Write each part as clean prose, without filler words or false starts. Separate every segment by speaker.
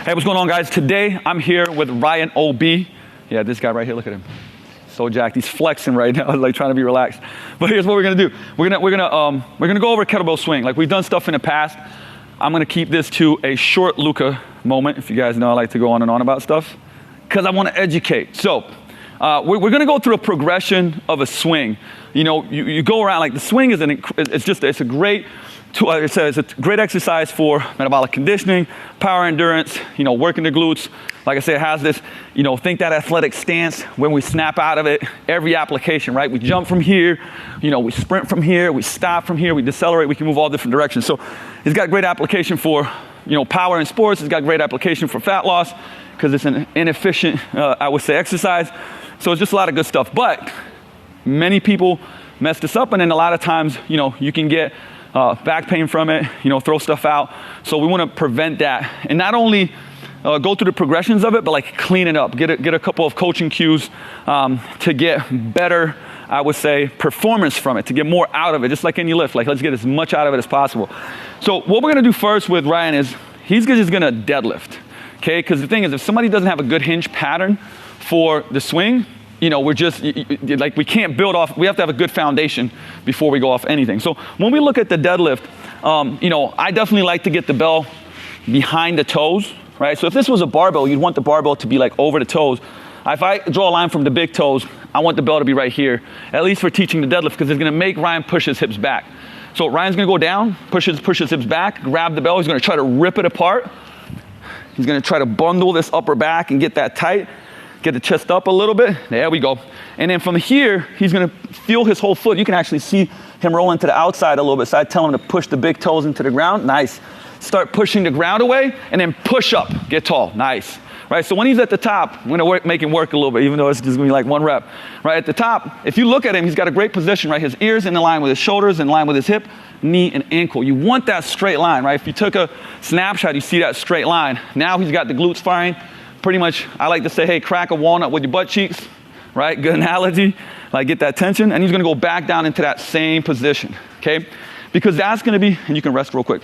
Speaker 1: Hey, what's going on, guys? Today, I'm here with Ryan O.B. Yeah, this guy right here, look at him. So jacked. He's flexing right now, like trying to be relaxed. But here's what we're gonna do. We're gonna go over kettlebell swing. Like we've done stuff in the past. I'm gonna keep this to a short Luka moment. If you guys know, I like to go on and on about stuff because I want to educate. So we're gonna go through a progression of a swing. You know, you go around like the swing is it's a great. It's a great exercise for metabolic conditioning, power endurance, you know, working the glutes. Like I said, it has this, you know, think that athletic stance when we snap out of it, every application, right? We jump from here, you know, we sprint from here, we stop from here, we decelerate, we can move all different directions. So it's got great application for, you know, power in sports. It's got great application for fat loss because it's an inefficient, I would say, exercise. So it's just a lot of good stuff. But many people mess this up, and then a lot of times, you know, you can get back pain from it, you know, throw stuff out. So we want to prevent that. And not only go through the progressions of it, but like clean it up. Get a couple of coaching cues to get better, I would say, performance from it, to get more out of it, just like any lift. Like let's get as much out of it as possible. So what we're going to do first with Ryan is he's just going to deadlift, okay? Because the thing is, if somebody doesn't have a good hinge pattern for the swing, you know, we're just, like we can't build off, we have to have a good foundation before we go off anything. So when we look at the deadlift, you know, I definitely like to get the bell behind the toes, right? So if this was a barbell, you'd want the barbell to be like over the toes. If I draw a line from the big toes, I want the bell to be right here, at least for teaching the deadlift, because it's gonna make Ryan push his hips back. So Ryan's gonna go down, push his hips back, grab the bell, he's gonna try to rip it apart. He's gonna try to bundle this upper back and get that tight. Get the chest up a little bit. There we go. And then from here, he's gonna feel his whole foot. You can actually see him rolling to the outside a little bit. So I tell him to push the big toes into the ground. Nice. Start pushing the ground away and then push up. Get tall. Nice. Right, so when he's at the top, I'm gonna make him work a little bit, even though it's just gonna be like one rep. Right, at the top, if you look at him, he's got a great position, right? His ears in line with his shoulders, in line with his hip, knee, and ankle. You want that straight line, right? If you took a snapshot, you see that straight line. Now he's got the glutes firing. Pretty much, I like to say, hey, crack a walnut with your butt cheeks, right? Good analogy, like get that tension, and he's gonna go back down into that same position, okay? Because that's gonna be, and you can rest real quick,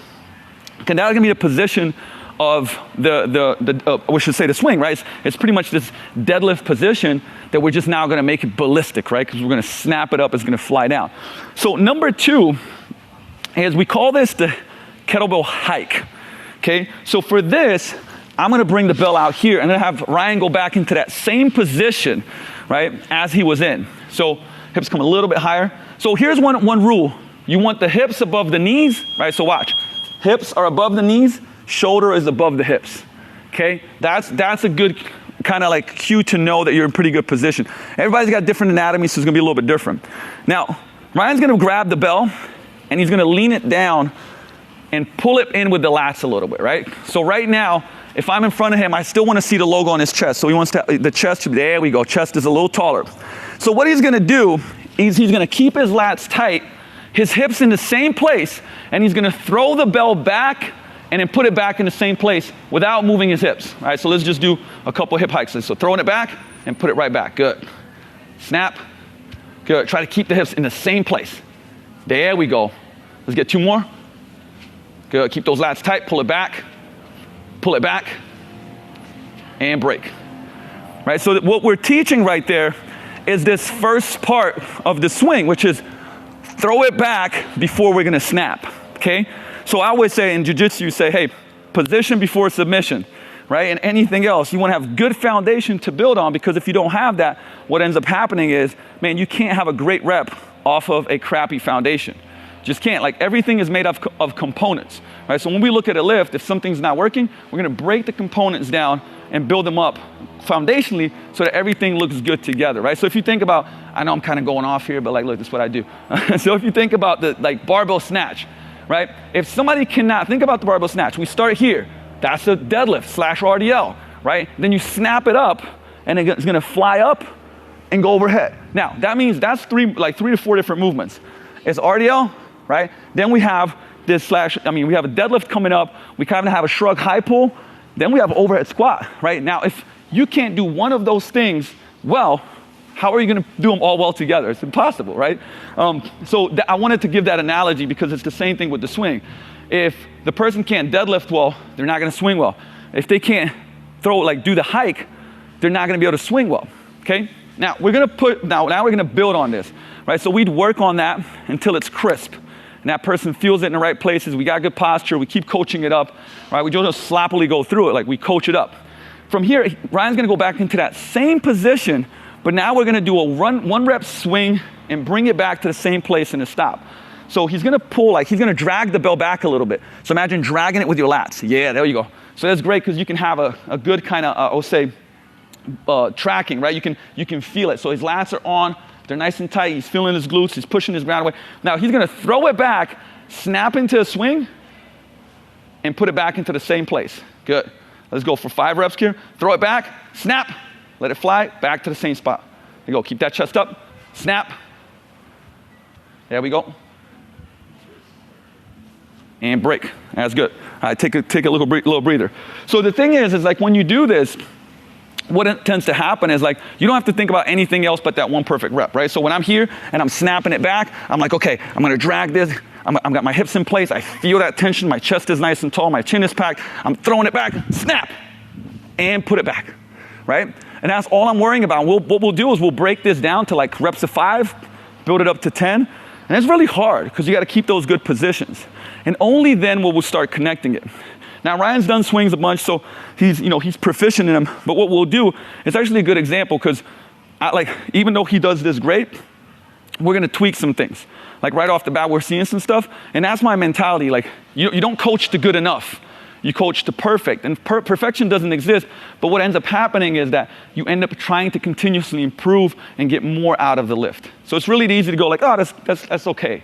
Speaker 1: okay, that's gonna be the position of we should say the swing, right? It's pretty much this deadlift position that we're just now gonna make it ballistic, right? Because we're gonna snap it up, it's gonna fly down. So number two is we call this the kettlebell hike, okay? So for this, I'm gonna bring the bell out here and then have Ryan go back into that same position, right, as he was in. So hips come a little bit higher. So here's one rule. You want the hips above the knees, right? So watch. Hips are above the knees, shoulder is above the hips, okay? That's a good kind of like cue to know that you're in pretty good position. Everybody's got different anatomy, so it's gonna be a little bit different. Now, Ryan's gonna grab the bell and he's gonna lean it down and pull it in with the lats a little bit, right? So right now, if I'm in front of him, I still want to see the logo on his chest. So he wants to, the chest, there we go, chest is a little taller. So what he's gonna do is he's gonna keep his lats tight, his hips in the same place, and he's gonna throw the bell back and then put it back in the same place without moving his hips. All right, so let's just do a couple hip hikes. So throwing it back and put it right back, good. Snap, good. Try to keep the hips in the same place. There we go. Let's get two more. Good, keep those lats tight, pull it back, and break. Right, so what we're teaching right there is this first part of the swing, which is throw it back before we're gonna snap, okay? So I always say in jiu-jitsu, you say, hey, position before submission, right? And anything else, you wanna have good foundation to build on, because if you don't have that, what ends up happening is, man, you can't have a great rep off of a crappy foundation. Just can't. Like everything is made of components, right? So when we look at a lift, if something's not working, we're gonna break the components down and build them up foundationally so that everything looks good together, right? So if you think about, I know I'm kind of going off here, but like, look, this is what I do. So if you think about the like barbell snatch, right? If somebody cannot, think about the barbell snatch. We start here. That's a deadlift / RDL, right? Then you snap it up and it's gonna fly up and go overhead. Now, that means that's three to four different movements. It's RDL, right? Then we have this we have a deadlift coming up. We kind of have a shrug high pull. Then we have overhead squat, right? Now, if you can't do one of those things well, how are you gonna do them all well together? It's impossible, right? I wanted to give that analogy because it's the same thing with the swing. If the person can't deadlift well, they're not gonna swing well. if they can't do the hike, they're not gonna be able to swing well, okay? Now, we're gonna build on this, right? So we'd work on that until it's crisp. And that person feels it in the right places. We got good posture. We keep coaching it up, right? We don't just sloppily go through it. Like, we coach it up. From here, Ryan's gonna go back into that same position, but now we're gonna do a one rep swing and bring it back to the same place and a stop. So he's gonna pull, he's gonna drag the bell back a little bit. So imagine dragging it with your lats. Yeah, there you go. So that's great because you can have a good kind of, tracking, right? You can feel it. So his lats are on. They're nice and tight. He's feeling his glutes. He's pushing his ground away. Now he's going to throw it back, snap into a swing, and put it back into the same place. Good. Let's go for 5 reps here. Throw it back, snap, let it fly, back to the same spot. There you go. Keep that chest up. Snap. There we go. And break. That's good. All right, take a little breather. So the thing is like when you do this, what it tends to happen is you don't have to think about anything else but that one perfect rep, right? So when I'm here and I'm snapping it back, I'm like, okay, I'm gonna drag this. I've got my hips in place. I feel that tension. My chest is nice and tall. My chin is packed. I'm throwing it back, snap, and put it back, right? And that's all I'm worrying about. What we'll do is we'll break this down to reps of 5, build it up to 10. And it's really hard because you got to keep those good positions. And only then will we start connecting it. Now, Ryan's done swings a bunch, so he's proficient in them. But what we'll do is actually a good example because even though he does this great, we're going to tweak some things. Right off the bat, we're seeing some stuff. And that's my mentality. You don't coach to good enough. You coach to perfect. And perfection doesn't exist. But what ends up happening is that you end up trying to continuously improve and get more out of the lift. So it's really easy to go oh, that's okay.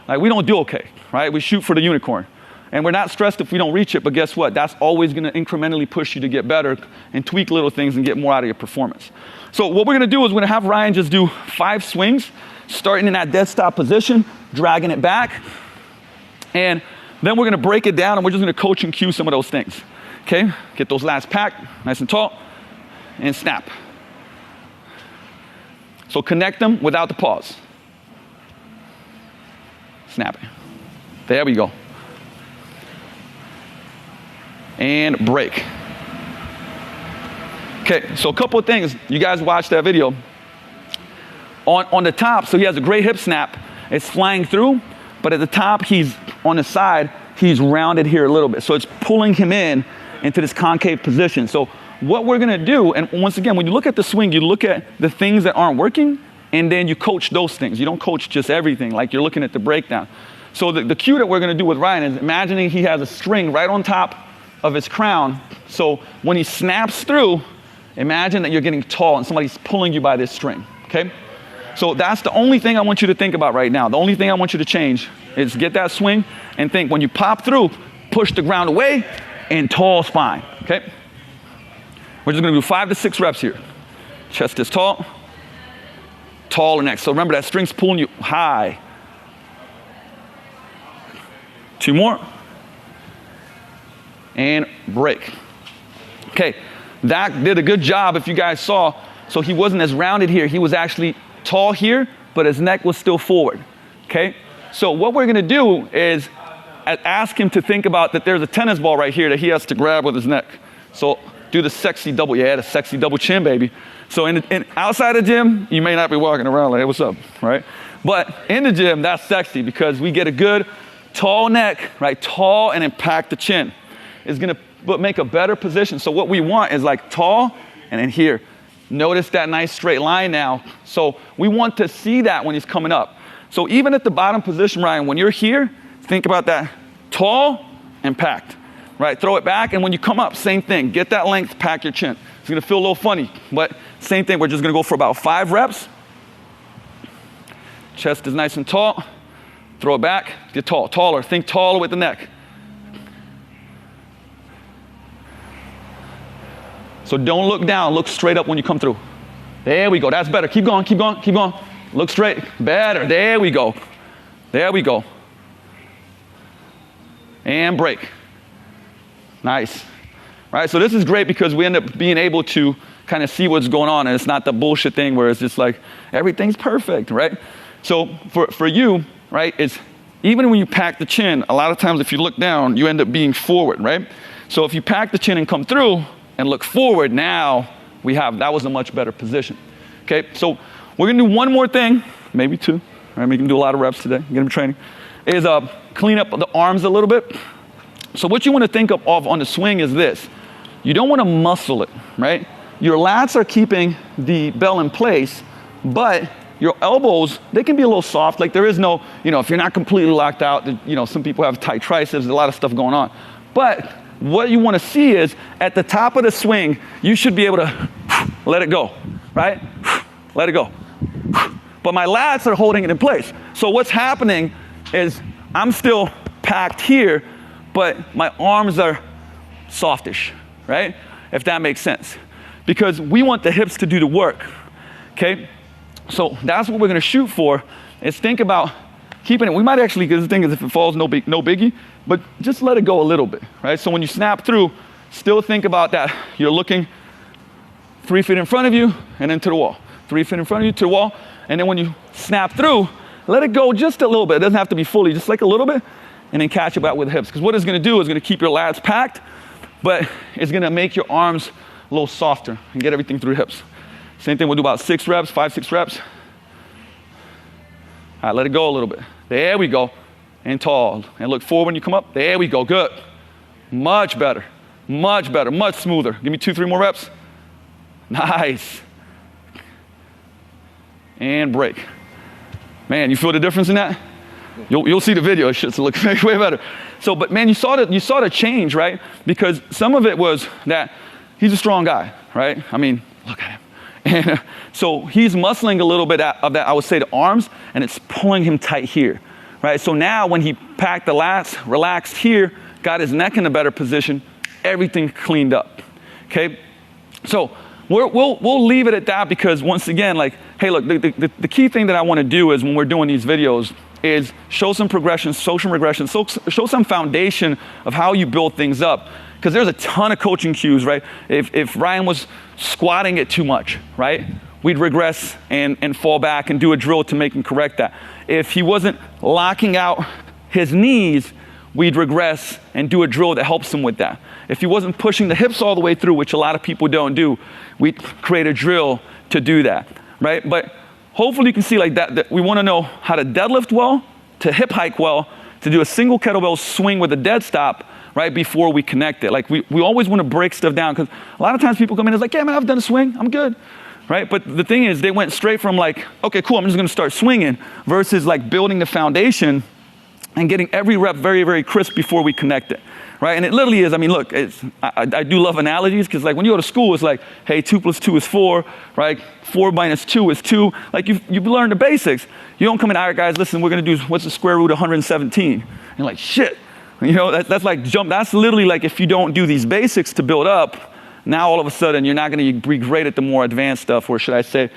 Speaker 1: We don't do okay, right? We shoot for the unicorn. And we're not stressed if we don't reach it, but guess what? That's always gonna incrementally push you to get better and tweak little things and get more out of your performance. So what we're gonna do is we're gonna have Ryan just do 5 swings, starting in that dead stop position, dragging it back, and then we're gonna break it down and we're just gonna coach and cue some of those things, okay? Get those lats packed, nice and tall, and snap. So connect them without the pause. Snap it. There we go. And break. Okay, so a couple of things. You guys watched that video. On the top, so he has a great hip snap. It's flying through, but at the top, he's on the side, he's rounded here a little bit. So it's pulling him into this concave position. So what we're gonna do, and once again, when you look at the swing, you look at the things that aren't working, and then you coach those things. You don't coach just everything, like you're looking at the breakdown. So the cue that we're gonna do with Ryan is imagining he has a string right on top of his crown. So when he snaps through, imagine that you're getting tall and somebody's pulling you by this string, okay? So that's the only thing I want you to think about right now. The only thing I want you to change is get that swing and think when you pop through, push the ground away and tall spine, okay? We're just gonna do 5 to 6 reps here. Chest is tall, taller neck. So remember that string's pulling you high. 2 more. And break. Okay, that did a good job if you guys saw. So he wasn't as rounded here. He was actually tall here, but his neck was still forward, okay? So what we're gonna do is ask him to think about that there's a tennis ball right here that he has to grab with his neck. So do the sexy double, the sexy double chin, baby. So outside the gym, you may not be walking around like, hey, what's up, right? But in the gym, that's sexy because we get a good tall neck, right? Tall and impact the chin. Is gonna make a better position. So what we want is tall and then here. Notice that nice straight line now. So we want to see that when he's coming up. So even at the bottom position, Ryan, when you're here, think about that tall and packed, right? Throw it back and when you come up, same thing. Get that length, pack your chin. It's gonna feel a little funny, but same thing. We're just gonna go for about 5 reps. Chest is nice and tall. Throw it back, get tall, taller. Think taller with the neck. So don't look down, look straight up when you come through. There we go, that's better. Keep going, keep going, keep going. Look straight, better, there we go. There we go. And break. Nice. Right, so this is great because we end up being able to kind of see what's going on and it's not the bullshit thing where it's just everything's perfect, right? So for you, right, it's even when you pack the chin, a lot of times if you look down, you end up being forward, right? So if you pack the chin and come through and look forward, now that was a much better position. Okay, so we're gonna do one more thing, maybe two, right? We can do a lot of reps today, get them training, is clean up the arms a little bit. So what you wanna think of on the swing is this. You don't wanna muscle it, right? Your lats are keeping the bell in place, but your elbows, they can be a little soft. Like there is no, if you're not completely locked out, some people have tight triceps, there's a lot of stuff going on. But what you want to see is at the top of the swing, you should be able to let it go, right? Let it go. But my lats are holding it in place. So what's happening is I'm still packed here, but my arms are softish, right? If that makes sense. Because we want the hips to do the work, okay? So that's what we're gonna shoot for, is think about keeping it. We might actually, because the thing is if it falls, no biggie, but just let it go a little bit, right? So when you snap through, still think about that. You're looking 3 feet in front of you and then to the wall. 3 feet in front of you to the wall. And then when you snap through, let it go just a little bit. It doesn't have to be fully, just like a little bit, and then catch it back with the hips. Because what it's gonna do is gonna keep your lats packed, but it's gonna make your arms a little softer and get everything through the hips. Same thing, we'll do about 6 reps, 5, 6 reps. All right, let it go a little bit. There we go. And tall. And look forward when you come up. There we go, good. Much better, much smoother. Give me 2, 3 more reps. Nice. And break. Man, you feel the difference in that? You'll see the video, it should look way better. So, but man, you saw the change, right? Because some of it was that he's a strong guy, right? I mean, look at him. And so he's muscling a little bit of that, I would say, the arms, and it's pulling him tight here, right? So now when he packed the lats, relaxed here, got his neck in a better position, everything cleaned up, okay? So we'll leave it at that because once again, like, hey, look, the key thing that I want to do is when we're doing these videos is show some progression, social regression, show some foundation of how you build things up. Because there's a ton of coaching cues, right? If Ryan was squatting it too much, right? We'd regress and fall back and do a drill to make him correct that. If he wasn't locking out his knees, we'd regress and do a drill that helps him with that. If he wasn't pushing the hips all the way through, which a lot of people don't do, we'd create a drill to do that, right? But hopefully you can see like that we want to know how to deadlift well, to hip hike well, to do a single kettlebell swing with a dead stop, right before we connect it. Like we always want to break stuff down because a lot of times people come in and it's like, yeah, man, I've done a swing, I'm good, right? But the thing is they went straight from like, okay, cool, I'm just going to start swinging versus like building the foundation and getting every rep very, very crisp before we connect it, right? And it literally is, I mean, look, I do love analogies because like when you go to school, it's like, hey, 2 + 2 is 4, right? 4 - 2 is 2. Like you've learned the basics. You don't come in, all right, guys, listen, we're going to do, what's the square root of 117? And you're like, shit. That's like jump. That's literally like if you don't do these basics to build up, now all of a sudden you're not going to be great at the more advanced stuff, or should I say,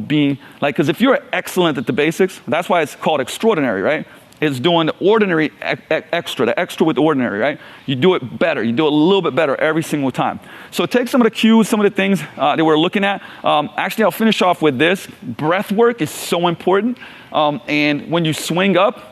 Speaker 1: being like, because if you're excellent at the basics, that's why it's called extraordinary, right? It's doing the ordinary extra, the extra with the ordinary, right? You do it better. You do it a little bit better every single time. So take some of the cues, some of the things that we're looking at. Actually, I'll finish off with this. Breath work is so important. And when you swing up,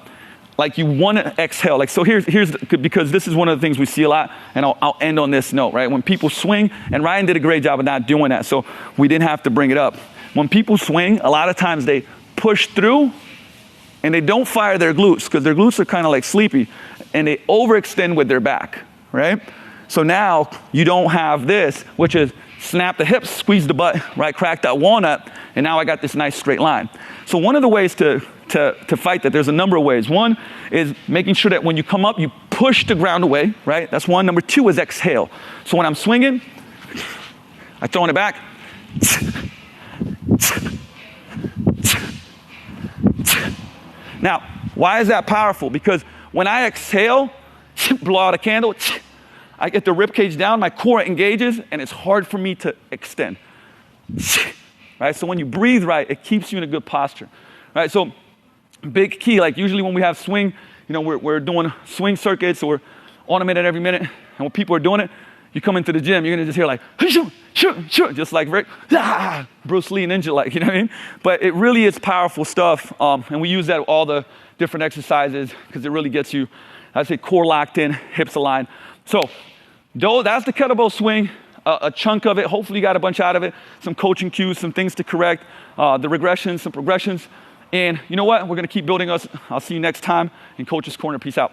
Speaker 1: like you want to exhale. Like, so here's because this is one of the things we see a lot, and I'll end on this note, right? When people swing, and Ryan did a great job of not doing that, so we didn't have to bring it up. When people swing, a lot of times they push through, and they don't fire their glutes, because their glutes are kind of like sleepy, and they overextend with their back, right? So now you don't have this, which is snap the hips, squeeze the butt, right? Crack that walnut, and now I got this nice straight line. So one of the ways to fight that, there's a number of ways. One is making sure that when you come up, you push the ground away, right? That's one. Number 2 is exhale. So when I'm swinging, I throw it back. Now, why is that powerful? Because when I exhale, blow out a candle, I get the rib cage down, my core engages, and it's hard for me to extend. Right? So when you breathe right, it keeps you in a good posture. Right? So big key, like usually when we have swing, we're doing swing circuits or on a minute every minute, and when people are doing it, you come into the gym, you're gonna just hear like, shoot, just like Rick, Bruce Lee ninja like, you know what I mean? But it really is powerful stuff, and we use that with all the different exercises because it really gets you, I'd say, core locked in, hips aligned. So That's the kettlebell swing, a chunk of it. Hopefully you got a bunch out of it, some coaching cues, some things to correct, the regressions, some progressions. And you know what? We're going to keep building us. I'll see you next time in Coach's Corner. Peace out.